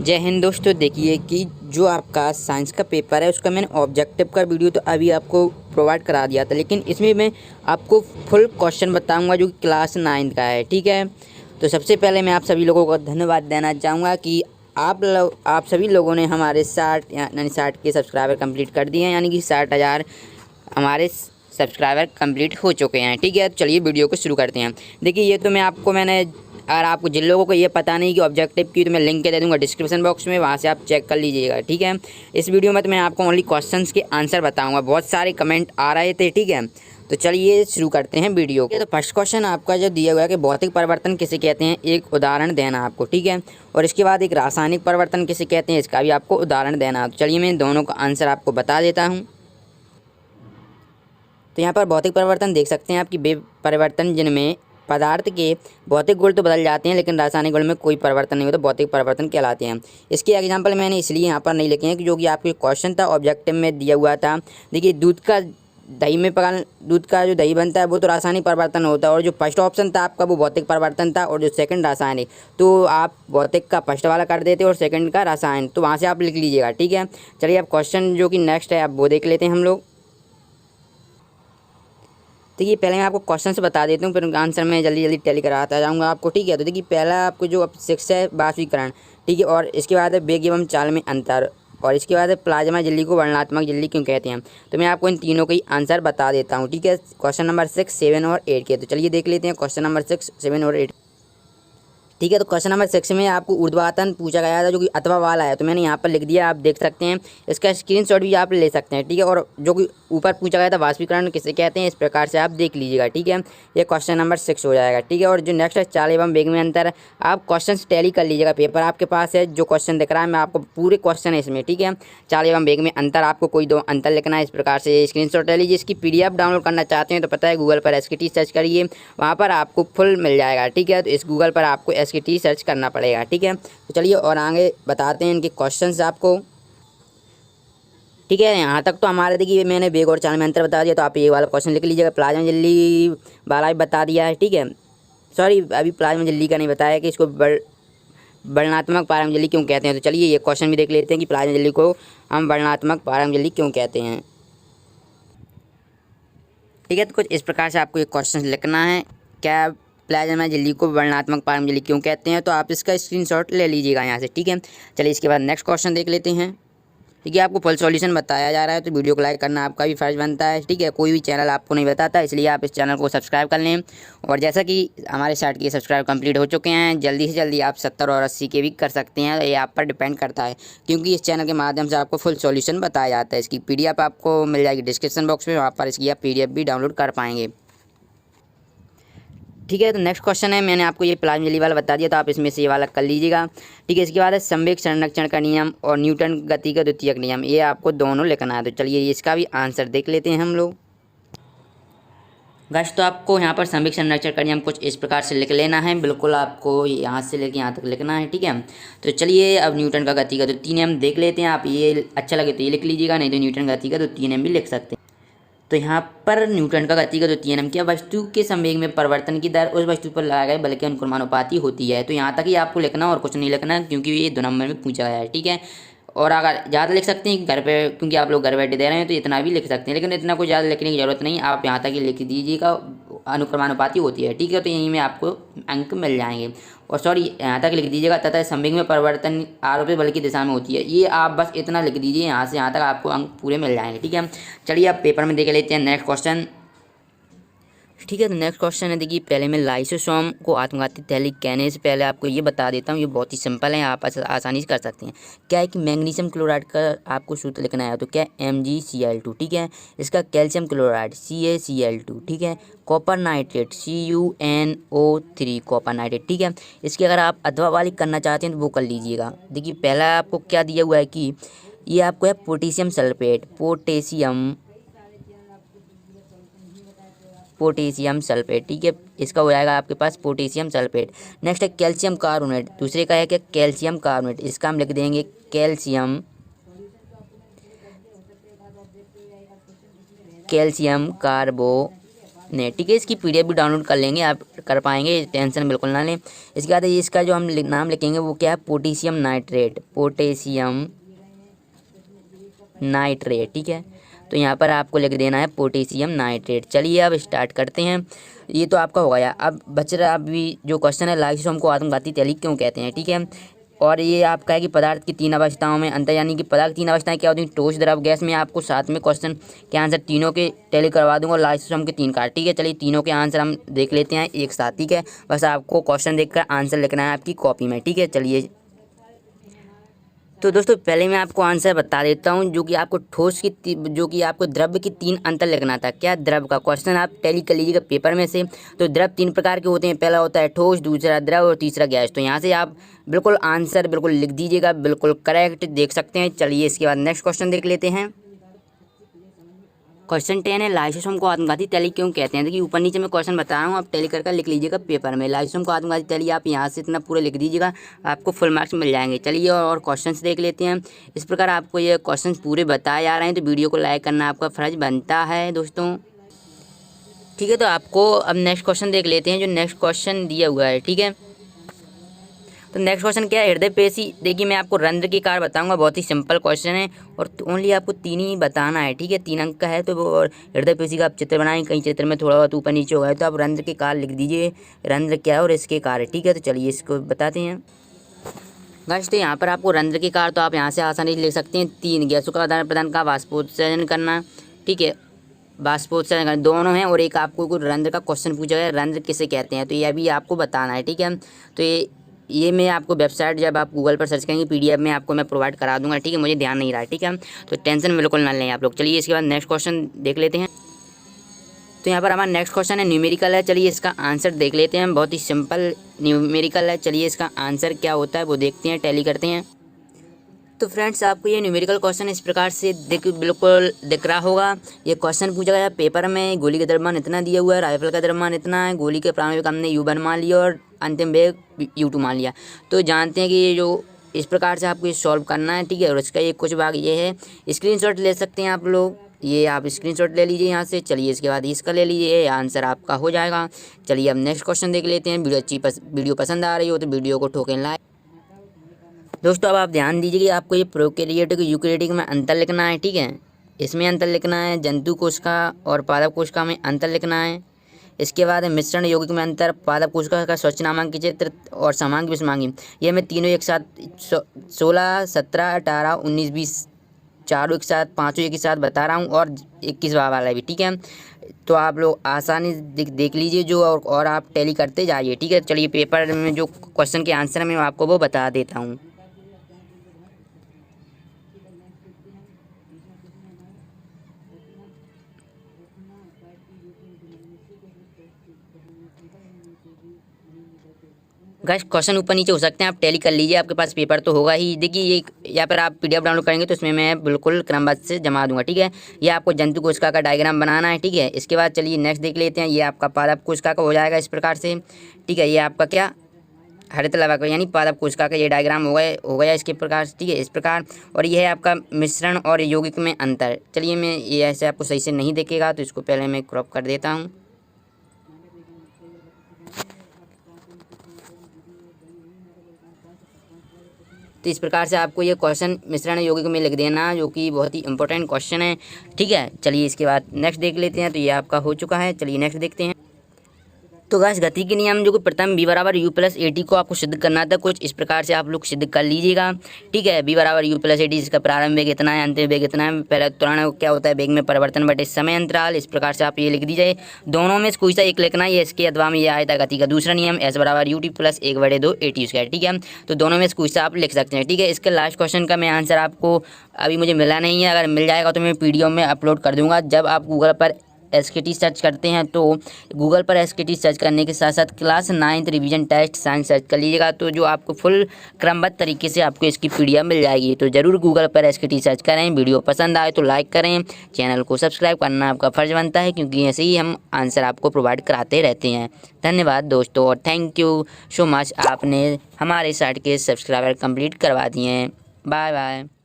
जय हिंद दोस्तों। देखिए कि जो आपका साइंस का पेपर है उसका मैंने ऑब्जेक्टिव का वीडियो तो अभी आपको प्रोवाइड करा दिया था, लेकिन इसमें मैं आपको फुल क्वेश्चन बताऊंगा जो कि क्लास 9 का है। ठीक है, तो सबसे पहले मैं आप सभी लोगों को धन्यवाद देना चाहूँगा कि आप सभी लोगों ने हमारे 60 के सब्सक्राइबर कंप्लीट कर दिए हैं, यानी कि 60,000 हमारे सब्सक्राइबर कंप्लीट हो चुके हैं। ठीक है, तो चलिए वीडियो को शुरू करते हैं। देखिए ये तो मैंने अगर आपको जिन लोगों को ये पता नहीं कि ऑब्जेक्टिव की, तो मैं लिंक दे दूंगा डिस्क्रिप्शन बॉक्स में, वहाँ से आप चेक कर लीजिएगा। ठीक है, इस वीडियो में तो मैं आपको ओनली क्वेश्चंस के आंसर बताऊंगा। बहुत सारे कमेंट आ रहे थे। ठीक है, तो चलिए शुरू करते हैं वीडियो को। तो फर्स्ट क्वेश्चन आपका जो दिया हुआ है कि भौतिक परिवर्तन किसे कहते हैं, एक उदाहरण देना आपको। ठीक है, और इसके बाद एक रासायनिक परिवर्तन किसे कहते हैं, इसका भी आपको उदाहरण देना। तो चलिए मैं दोनों का आंसर आपको बता देता हूँ। तो यहाँ पर भौतिक परिवर्तन देख सकते हैं आपकी वे परिवर्तन जिनमें पदार्थ के भौतिक गुण तो बदल जाते हैं लेकिन रासायनिक गुण में कोई परिवर्तन नहीं होता, तो भौतिक परिवर्तन कहलाते हैं। इसके एग्जांपल मैंने इसलिए यहाँ पर नहीं लिखे हैं कि जो कि आपके क्वेश्चन था ऑब्जेक्टिव में दिया हुआ था। देखिए दूध का जो दही बनता है वो तो रासायनिक परिवर्तन होता है, और जो फर्स्ट ऑप्शन था आपका वो भौतिक परिवर्तन था, और जो सेकंड रासायनिक, तो आप भौतिक का फर्स्ट वाला कर देते और सेकंड का रासायन, तो वहाँ से आप लिख लीजिएगा। ठीक है, चलिए अब क्वेश्चन जो कि नेक्स्ट है आप वो देख लेते हैं हम लोग। देखिए पहले मैं आपको क्वेश्चन से बता देता हूँ, फिर आंसर मैं जल्दी जल्दी टैली कराता जाऊँगा आपको। ठीक है, तो देखिए पहला आपको जो अब 6 है बाष्पीकरण। ठीक है, और इसके बाद है वेग एवं चाल में अंतर, और इसके बाद है प्लाज्मा झिल्ली को वर्णनात्मक झिल्ली क्यों कहते हैं। तो मैं आपको इन तीनों के ही आंसर बता देता हूँ। ठीक है, क्वेश्चन नंबर 6, 7 और 8 के। तो चलिए देख लेते हैं क्वेश्चन नंबर 6, 7 और 8। ठीक है, तो क्वेश्चन नंबर 6 में आपको ऊर्ध्वाधर पूछा गया था जो कि अथवा वाला है, तो मैंने यहाँ पर लिख दिया, आप देख सकते हैं। इसका स्क्रीनशॉट भी आप ले सकते हैं। ठीक है, और जो कि ऊपर पूछा गया था वाष्पीकरण किसे कहते हैं, इस प्रकार से आप देख लीजिएगा। ठीक है, ये क्वेश्चन नंबर 6 हो जाएगा। ठीक है, और जो नेक्स्ट है चाल एवं वेग में अंतर, आप क्वेश्चन टैली कर लीजिएगा। पेपर आपके पास है, जो क्वेश्चन दिख रहा है मैं आपको पूरे क्वेश्चन है इसमें। ठीक है, चाल एवं वेग में अंतर, आपको कोई दो अंतर लिखना है, इस प्रकार से स्क्रीनशॉट ले लीजिए। इसकी PDF डाउनलोड करना चाहते हैं तो पता है गूगल पर SKT सर्च करिए, वहाँ पर आपको फुल मिल जाएगा। ठीक है, तो इस गूगल पर आपको SKT सर्च करना पड़ेगा। ठीक है, तो चलिए और आगे बताते हैं इनके क्वेश्चंस आपको। ठीक है, यहाँ तक तो हमारे देखिए मैंने वेग और चाल में अंतर बता दिया, तो आप ये वाला क्वेश्चन लिख लीजिएगा। प्लाज्मा झिल्ली वाला भी बता दिया है। ठीक है, सॉरी अभी प्लाज्मा झिल्ली का नहीं बताया कि इसको वर्णनात्मक पारंग झिल्ली क्यों कहते हैं। तो चलिए ये क्वेश्चन भी देख लेते हैं कि प्लाज्मा झिल्ली को हम वर्णनात्मक पारंग झिल्ली क्यों कहते हैं। ठीक है, तो कुछ इस प्रकार से आपको ये क्वेश्चन लिखना है, क्या प्लाज्मा झिल्ली को वर्णनात्मक पारंग झिल्ली क्यों कहते हैं, तो आप इसका स्क्रीनशॉट ले लीजिएगा यहाँ से। ठीक है, चलिए इसके बाद नेक्स्ट क्वेश्चन देख लेते हैं। ठीक है, आपको फुल सॉल्यूशन बताया जा रहा है तो वीडियो को लाइक करना आपका भी फर्ज बनता है। ठीक है, कोई भी चैनल आपको नहीं बताता, इसलिए आप इस चैनल को सब्सक्राइब कर लें। और जैसा कि हमारे 60 के सब्सक्राइब कंप्लीट हो चुके हैं, जल्दी से जल्दी आप 70 और 80 के भी कर सकते हैं, ये आप पर डिपेंड करता है, क्योंकि इस चैनल के माध्यम से आपको फुल सॉल्यूशन बताया जाता है। इसकी PDF आपको मिल जाएगी डिस्क्रिप्शन बॉक्स में, वहाँ पर इसकी आप PDF भी डाउनलोड कर पाएंगे। ठीक है, तो नेक्स्ट क्वेश्चन है, मैंने आपको ये प्लाज्मा झिल्ली वाला बता दिया, तो आप इसमें से ये वाला कर लीजिएगा। ठीक है, इसके बाद है संवेग संरक्षण का नियम और न्यूटन गति का द्वितीयक नियम, ये आपको दोनों लिखना है। तो चलिए इसका भी आंसर देख लेते हैं हम लोग। गाइस तो आपको यहाँ पर संवेग संरक्षण का नियम कुछ इस प्रकार से लिख लेना है, बिल्कुल आपको यहाँ से लेके यहाँ तक लिखना है। ठीक है, तो चलिए अब न्यूटन का गति का द्वितीय नियम देख लेते हैं। आप ये अच्छा लगे तो ये लिख लीजिएगा, नहीं तो न्यूटन गति का द्वितीय नियम भी लिख सकते हैं। तो यहाँ पर न्यूटन का गति का द्वितीय नियम क्या, वस्तु के संवेग में परिवर्तन की दर उस वस्तु पर लगाए गए बल के अनुक्रमानुपाती होती है। तो यहाँ तक ही आपको लिखना और कुछ नहीं लिखना, क्योंकि ये 2 नंबर में पूछा गया है। ठीक है, और अगर ज़्यादा लिख सकते हैं घर पे, क्योंकि आप लोग घर बैठे दे रहे हैं तो इतना भी लिख सकते हैं, लेकिन इतना कुछ ज़्यादा लिखने की ज़रूरत नहीं, आप यहाँ तक ही लिख दीजिएगा, अनुक्रमानुपाती होती है। ठीक है, तो यहीं में आपको अंक मिल जाएंगे। और सॉरी यहाँ तक लिख दीजिएगा, तथा संवेग में परिवर्तन आरोपित बल की दिशा में होती है, ये आप बस इतना लिख दीजिए, यहाँ से यहाँ तक आपको अंक पूरे मिल जाएंगे। ठीक है, चलिए अब पेपर में देख लेते हैं नेक्स्ट क्वेश्चन। ठीक है, तो नेक्स्ट क्वेश्चन है, देखिए पहले मैं लाइसोसोम को आत्मघाती तहलीक कहने से पहले आपको ये बता देता हूँ, ये बहुत ही सिंपल है, आप आसानी से कर सकते हैं। क्या है कि मैग्नीशियम क्लोराइड का आपको सूत्र लिखना है, तो क्या MgCl2। ठीक है, इसका कैल्शियम क्लोराइड CaCl2। ठीक है, copper nitrate CuNO3 copper nitrate. ठीक है, इसकी अगर आप अथवा वाली करना चाहते हैं तो वो कर लीजिएगा। देखिए पहला आपको क्या दिया हुआ है कि ये आपको है पोटेशियम सल्फेट, पोटेशियम सल्फेट। ठीक है, इसका हो जाएगा आपके पास पोटेशियम सल्फेट। नेक्स्ट है कैल्शियम कार्बोनेट, दूसरे का है क्या कैल्शियम कार्बोनेट, इसका हम लिख देंगे कैल्शियम कार्बोनेट। नेट, ठीक है। इसकी PDF भी डाउनलोड कर लेंगे, आप कर पाएंगे, टेंशन बिल्कुल ना लें। इसके बाद इसका जो हम नाम लिखेंगे वो क्या है, पोटेशियम नाइट्रेट, पोटेशियम नाइट्रेट, ठीक है। तो यहाँ पर आपको लिख देना है पोटेशियम नाइट्रेट। चलिए अब स्टार्ट करते हैं। ये तो आपका हो गया। अब बच रहा अभी जो क्वेश्चन है, लाइसोसोम को आत्मघाती तैलीय क्यों कहते हैं, ठीक है। और ये आपका है कि पदार्थ की 3 अवस्थाओं में अंतर, यानी कि पदार्थ की 3 अवस्थाएं क्या होती हैं, ठोस, द्रव, गैस में आपको साथ में क्वेश्चन के आंसर तीनों के टैली करवा दूंगा, लाइसोसोम के 3 कार्ड, ठीक है। चलिए तीनों के आंसर हम देख लेते हैं एक साथ, ठीक है। बस आपको क्वेश्चन देखकर आंसर लिखना है आपकी कॉपी में, ठीक है। चलिए तो दोस्तों पहले मैं आपको आंसर बता देता हूँ, जो कि आपको ठोस की जो कि आपको द्रव्य की 3 अंतर लिखना था। क्या द्रव का क्वेश्चन आप टैली कर लीजिएगा पेपर में से। तो द्रव 3 प्रकार के होते हैं, पहला होता है ठोस, दूसरा द्रव और तीसरा गैस। तो यहाँ से आप बिल्कुल आंसर बिल्कुल लिख दीजिएगा, बिल्कुल करेक्ट देख सकते हैं। चलिए इसके बाद नेक्स्ट क्वेश्चन देख लेते हैं। क्वेश्चन 10 है, लाइसोसोम को आत्मघाती तैलीय क्यों कहते हैं। देखिए ऊपर नीचे मैं क्वेश्चन बता रहा हूँ, आप टैली करके लिख लीजिएगा पेपर में। लाइसोसोम को आत्मघाती तैलीय आप यहाँ से इतना पूरे लिख दीजिएगा, आपको फुल मार्क्स मिल जाएंगे। चलिए और क्वेश्चंस देख लेते हैं। इस प्रकार आपको ये क्वेश्चन पूरे बताए जा रहे हैं, तो वीडियो को लाइक करना आपका फ़र्ज बनता है दोस्तों, ठीक है। तो आपको अब नेक्स्ट क्वेश्चन देख लेते हैं, जो नेक्स्ट क्वेश्चन दिया हुआ है, ठीक है। तो नेक्स्ट क्वेश्चन क्या है, हृदय पेशी। देखिए मैं आपको रंध्र के कार्य बताऊंगा, बहुत ही सिंपल क्वेश्चन है और ओनली आपको 3 ही बताना है, ठीक है। 3 अंक का है। तो वो हृदय पेशी का आप चित्र बनाएं, कहीं चित्र में थोड़ा बहुत ऊपर नीचे हो गया तो आप रंध्र के कार्य लिख दीजिए, रंध्र क्या है और इसके कार्य, ठीक है। तो चलिए इसको बताते हैं गाइस। तो यहाँ पर आपको रंध्र के कार्य तो आप यहाँ से आसानी से लिख सकते हैं। 3 गैसों का आदान प्रदान का वाष्पोत्सर्जन करना, ठीक है, वाष्पोत्सर्जन करना दोनों हैं। और एक आपको कुछ रंध्र का क्वेश्चन पूछा गया, रंध्र किसे कहते हैं, तो ये अभी आपको बताना है, ठीक है। तो ये मैं आपको वेबसाइट जब आप गूगल पर सर्च करेंगे PDF में आपको मैं प्रोवाइड करा दूंगा, ठीक है। मुझे ध्यान नहीं रहा, ठीक है, तो टेंशन बिल्कुल ना लें आप लोग। चलिए इसके बाद नेक्स्ट क्वेश्चन देख लेते हैं। तो यहाँ पर हमारा नेक्स्ट क्वेश्चन है न्यूमेरिकल है। चलिए इसका आंसर देख लेते हैं, बहुत ही सिंपल न्यूमेरिकल है। चलिए इसका आंसर क्या होता है वो देखते हैं, टैली करते हैं। तो फ्रेंड्स आपको ये न्यूमेरिकल क्वेश्चन इस प्रकार से बिल्कुल दिख रहा होगा। ये क्वेश्चन पूछा गया पेपर में, गोली का द्रव्यमान इतना दिया हुआ है, राइफल का द्रव्यमान इतना है, गोली के प्रारंभिक हमने U1 मान लिया और अंतिम वेग U2 मान लिया। तो जानते हैं कि ये जो इस प्रकार से आपको ये सॉल्व करना है, ठीक है। और इसका ये कुछ भाग ये है, स्क्रीनशॉट ले सकते हैं आप लोग, ये आप स्क्रीनशॉट ले लीजिए यहाँ से। चलिए इसके बाद इसका ले लीजिए, आंसर आपका हो जाएगा। चलिए अब नेक्स्ट क्वेश्चन देख लेते हैं। वीडियो पसंद आ रही हो तो वीडियो को ठोकें लाइक। दोस्तों अब आप ध्यान दीजिए कि आपको ये प्रोकैरियोटिक यूकैरियोटिक में अंतर लिखना है, ठीक है। इसमें अंतर लिखना है, जंतु कोशिका और पादप कोशिका में अंतर लिखना है। इसके बाद मिश्रण यौगिक में अंतर, पादप कोशिका का स्वच्छ नामांक चित्र और समांगी विषमांगी। ये मैं तीनों एक साथ 16, 17, 18, 19, 20 चारों एक साथ, पाँचों एक ही साथ बता रहा हूँ और 21वां वाला भी, ठीक है। तो आप लोग आसानी देख लीजिए जो, और आप टैली करते जाइए, ठीक है। चलिए पेपर में जो क्वेश्चन के आंसर मैं आपको वो बता देता हूँ। गाइस क्वेश्चन ऊपर नीचे हो सकते हैं, आप टैली कर लीजिए, आपके पास पेपर तो होगा ही। देखिए ये यहाँ पर आप PDF डाउनलोड करेंगे तो इसमें मैं बिल्कुल क्रमबद्ध से जमा दूंगा, ठीक है। ये आपको जंतु कोशिका का डायग्राम बनाना है, ठीक है। इसके बाद चलिए नेक्स्ट देख लेते हैं। ये आपका पादप कोशिका का हो जाएगा इस प्रकार से, ठीक है। ये आपका क्या हरित लवा का यानी पादप कोशिका का ये डायग्राम हो गया इसके प्रकार, ठीक है, इस प्रकार। और ये है आपका मिश्रण और यौगिक में अंतर। चलिए मैं ये ऐसे आपको सही से नहीं दिखेगा तो इसको पहले मैं क्रॉप कर देता हूँ। तो इस प्रकार से आपको ये क्वेश्चन मिश्रण यौगिक में लिख देना, जो कि बहुत ही इंपॉर्टेंट क्वेश्चन है, ठीक है। चलिए इसके बाद नेक्स्ट देख लेते हैं। तो ये आपका हो चुका है। चलिए नेक्स्ट देखते हैं। तो गाइस गति के नियम जो कि प्रथम V बराबर U प्लस AT को आपको सिद्ध करना था, कुछ इस प्रकार से आप लोग सिद्ध कर लीजिएगा, ठीक है। V बराबर U प्लस AT, इसका प्रारंभ वेग इतना है, अंतिम वेग इतना है। पहला त्वरण क्या होता है, वेग में परिवर्तन बटे समय अंतराल। इस प्रकार से आप ये लिख दीजिए। दोनों में से कोई सा एक लिखना है, इसके अथवा में ये आयता गति का दूसरा नियम S बराबर UT प्लस 1/2 AT स्क्वायर, ठीक है। तो दोनों में से कोई सा आप लिख सकते हैं, ठीक है। इसके लास्ट क्वेश्चन का मैं आंसर आपको अभी मुझे मिला नहीं है, अगर मिल जाएगा तो मैं PDF में अपलोड कर दूंगा। जब आप गूगल पर SKT सर्च करते हैं तो गूगल पर SKT सर्च करने के साथ साथ class 9th revision test science search कर लीजिएगा, तो जो आपको फुल क्रमबद्ध तरीके से आपको इसकी PDF मिल जाएगी। तो ज़रूर गूगल पर SKT सर्च करें। वीडियो पसंद आए तो लाइक करें, चैनल को सब्सक्राइब करना आपका फ़र्ज़ बनता है, क्योंकि ऐसे ही हम आंसर आपको प्रोवाइड कराते रहते हैं। धन्यवाद दोस्तों और थैंक यू सो मच, आपने हमारे साइट के सब्सक्राइबर कंप्लीट करवा दिए हैं। Bye bye.